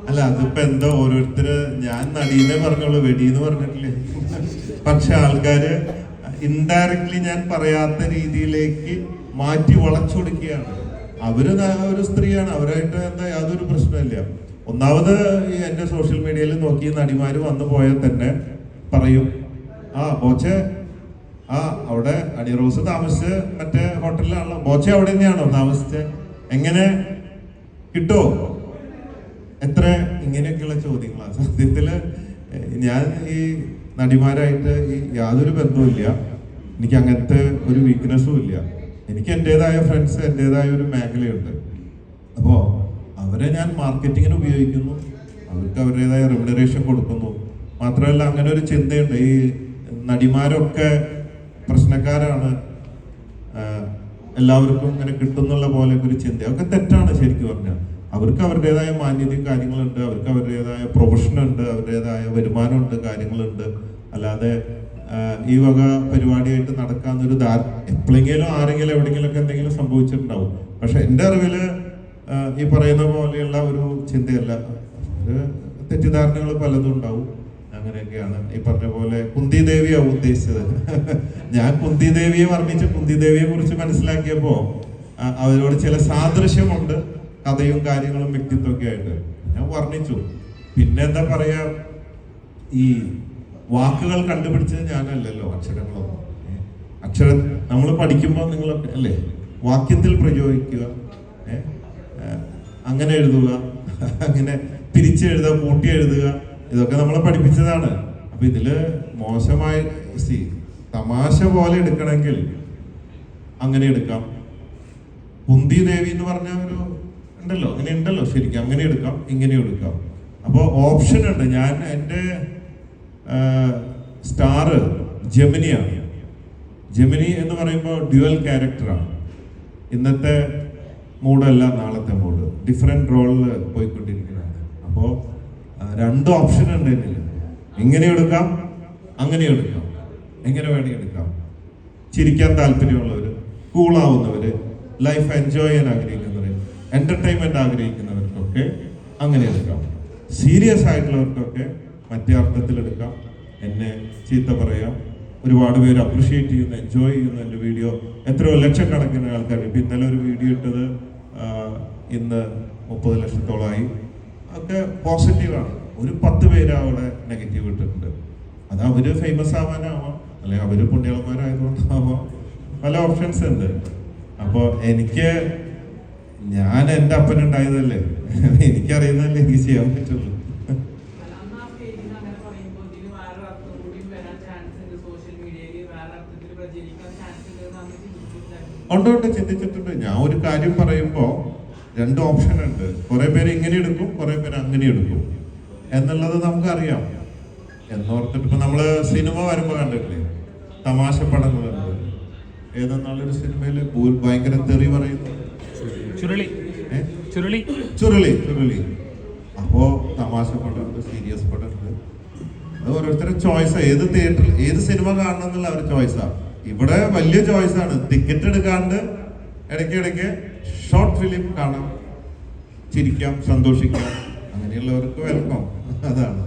അല്ല അതിപ്പോ എന്താ ഓരോരുത്തര് ഞാൻ നടീനെ പറഞ്ഞോളൂ വെടിന്ന് പറഞ്ഞിട്ടില്ലേ. പക്ഷെ ആൾക്കാര് ഇൻഡയറക്ട്ലി ഞാൻ പറയാത്ത രീതിയിലേക്ക് മാറ്റി വളച്ചൊടുക്കുകയാണ്. അവര് ഒരു സ്ത്രീയാണ്, അവരായിട്ട് എന്താ യാതൊരു പ്രശ്നമില്ല. ഒന്നാമത് ഈ എന്റെ സോഷ്യൽ മീഡിയയിൽ നോക്കി നടിമാര് വന്നു പോയാൽ തന്നെ പറയും, ബോച്ചെ അവിടെ അണി റോസ് താമസിച്ച് മറ്റേ ഹോട്ടലിലാണല്ലോ, ബോച്ചെ അവിടെ തന്നെയാണോ താമസിച്ചത്, എങ്ങനെ കിട്ടോ, എത്ര, ഇങ്ങനെയൊക്കെയുള്ള ചോദ്യങ്ങളാണ്. സത്യത്തില് ഞാൻ ഈ നടിമാരായിട്ട് ഈ യാതൊരു ബന്ധവുമില്ല. എനിക്ക് അങ്ങനത്തെ ഒരു വീക്ക്നെസ്സും ഇല്ല. എനിക്ക് എൻ്റെതായ ഫ്രണ്ട്സ്, എൻ്റെതായ ഒരു മേഖലയുണ്ട്. അപ്പോൾ അവരെ ഞാൻ മാർക്കറ്റിങ്ങിന് ഉപയോഗിക്കുന്നു, അവർക്ക് അവരുടേതായ റെമ്യൂണറേഷൻ കൊടുക്കുന്നു. മാത്രമല്ല അങ്ങനെ ഒരു ചിന്തയുണ്ട്, ഈ നടിമാരൊക്കെ പ്രശ്നക്കാരാണ്, എല്ലാവർക്കും ഇങ്ങനെ കിട്ടുന്നുള്ള പോലെ ഒരു ചിന്ത, അതൊക്കെ തെറ്റാണ്. ശരിക്കും പറഞ്ഞാൽ അവർക്ക് അവരുടേതായ മാന്യതയും കാര്യങ്ങളുണ്ട്, അവർക്ക് അവരുടേതായ പ്രൊഫഷനുണ്ട്, അവരുടേതായ വരുമാനമുണ്ട്, കാര്യങ്ങളുണ്ട്. അല്ലാതെ ഈ വക പരിപാടിയായിട്ട് നടക്കാവുന്നൊരു എപ്പോഴെങ്കിലും ആരെങ്കിലും എവിടെയെങ്കിലുമൊക്കെ എന്തെങ്കിലും സംഭവിച്ചിട്ടുണ്ടാവും. പക്ഷെ എൻ്റെ അറിവില് ഈ പറയുന്ന പോലെയുള്ള ഒരു ചിന്തയല്ല, ഒരു തെറ്റിദ്ധാരണകൾ പലതും ഉണ്ടാവും. അങ്ങനെയൊക്കെയാണ്. ഈ പറഞ്ഞ പോലെ കുന്തി ദേവിയാവും ഉദ്ദേശിച്ചത്. ഞാൻ കുന്തി ദേവിയെ വർണ്ണിച്ച് കുന്തി ദേവിയെ കുറിച്ച് മനസ്സിലാക്കിയപ്പോ അവരോട് ചില സാദൃശ്യമുണ്ട്, കഥയും കാര്യങ്ങളും വ്യക്തിത്വമൊക്കെ ആയിട്ട് ഞാൻ വർണ്ണിച്ചു. പിന്നെ എന്താ പറയാ, ഈ വാക്കുകൾ കണ്ടുപിടിച്ചത് ഞാനല്ലല്ലോ, അക്ഷരങ്ങളൊന്നും. അക്ഷരം നമ്മൾ പഠിക്കുമ്പോൾ നിങ്ങളൊക്കെ അല്ലേ വാക്യത്തിൽ പ്രയോഗിക്കുക, അങ്ങനെ എഴുതുക, അങ്ങനെ തിരിച്ചെഴുതുക, കൂട്ടി എഴുതുക, ഇതൊക്കെ നമ്മളെ പഠിപ്പിച്ചതാണ്. അപ്പൊ ഇതില് മോശമായി തമാശ പോലെ എടുക്കണമെങ്കിൽ അങ്ങനെ എടുക്കാം. കുന്തി ദേവി എന്ന് പറഞ്ഞ ഒരു ഉണ്ടല്ലോ, അങ്ങനെ ഉണ്ടല്ലോ, ശരിക്കും അങ്ങനെ എടുക്കാം, ഇങ്ങനെ എടുക്കാം. അപ്പോൾ ഓപ്ഷൻ ഉണ്ട്. ഞാൻ എൻ്റെ സ്റ്റാർ ജെമിനിയാണ്. ജെമിനി എന്ന് പറയുമ്പോൾ ഡ്യുവൽ ക്യാരക്ടറാണ്. ഇന്നത്തെ മൂഡല്ല നാളത്തെ മൂഡ്, ഡിഫറെന്റ് റോളിൽ പോയിക്കൊണ്ടിരിക്കുന്നതാണ്. അപ്പോൾ രണ്ട് ഓപ്ഷൻ ഉണ്ട് എന്നില്ല. ഇങ്ങനെ എടുക്കാം, അങ്ങനെ എടുക്കാം, എങ്ങനെ വേണമെങ്കിൽ എടുക്കാം. ചിരിക്കാൻ താല്പര്യമുള്ളവർ, കൂളാവുന്നവർ, ലൈഫ് എൻജോയ് ചെയ്യാൻ ആഗ്രഹിക്കുന്നവർ, എന്റർടൈൻമെന്റ് ആഗ്രഹിക്കുന്നവർക്കൊക്കെ അങ്ങനെ എടുക്കാം. സീരിയസ് ആയിട്ടുള്ളവർക്കൊക്കെ മറ്റേ അർത്ഥത്തിൽ എടുക്കാം. എന്നെ ചീത്ത പറയാം, ഒരുപാട് പേര് അപ്രിഷിയേറ്റ് ചെയ്യുന്ന, എൻജോയ് ചെയ്യുന്ന എൻ്റെ വീഡിയോ എത്രയോ ലക്ഷക്കണക്കിന് ആൾക്കാർ. ഇപ്പം ഇന്നലെ ഒരു വീഡിയോ ഇട്ടത് ഇന്ന് 30 ലക്ഷത്തോളമായി. ഒക്കെ പോസിറ്റീവാണ്. ഒരു 10 പേര് അവിടെ നെഗറ്റീവ് ഇട്ടിട്ടുണ്ട്. അത് അവര് ഫേമസ് ആവാനാവാം, അല്ലെങ്കിൽ അവര് പുണ്യാളന്മാരായതുകൊണ്ടാവാം, പല ഓപ്ഷൻസ് ഉണ്ട്. അപ്പോൾ ഞാൻ എൻ്റെ അപ്പനുണ്ടായതല്ലേ, എനിക്കറിയുന്നതല്ലേ എനിക്ക് ചെയ്യാൻ പറ്റുള്ളൂ. ഉണ്ട്, ചിന്തിച്ചിട്ടുണ്ട്. ഞാൻ ഒരു കാര്യം പറയുമ്പോൾ രണ്ട് ഓപ്ഷൻ ഉണ്ട്. കുറെ പേര് ഇങ്ങനെ എടുക്കും, കുറെ പേര് അങ്ങനെ എടുക്കും എന്നുള്ളത് നമുക്കറിയാം. എന്നോർത്തിട്ട് ഇപ്പൊ നമ്മള് സിനിമ വരുമ്പോ കണ്ടിട്ടില്ലേ, തമാശ പടങ്ങളുണ്ട്. ഏതെന്നാളൊരു സിനിമയില് ഭയങ്കര തെറി പറയുന്നു, ചുരുളി. അപ്പോ തമാശ പടമുണ്ട്, സീരിയസ് പടമുണ്ട്. അത് ഓരോരുത്തരുടെ ചോയ്സാ. ഏത് തിയേറ്ററിൽ ഏത് സിനിമ കാണണം എന്നുള്ള അവരുടെ ചോയ്സാ. ഇവിടെ വലിയ ചോയ്സാണ്. ടിക്കറ്റ് എടുക്കാണ്ട് ഇടയ്ക്കിടയ്ക്ക് ഷോർട്ട് ഫിലിം കാണാം, ചിരിക്കാം, സന്തോഷിക്കാം. അങ്ങനെയുള്ളവർക്ക് വെൽക്കം. അതാണ്.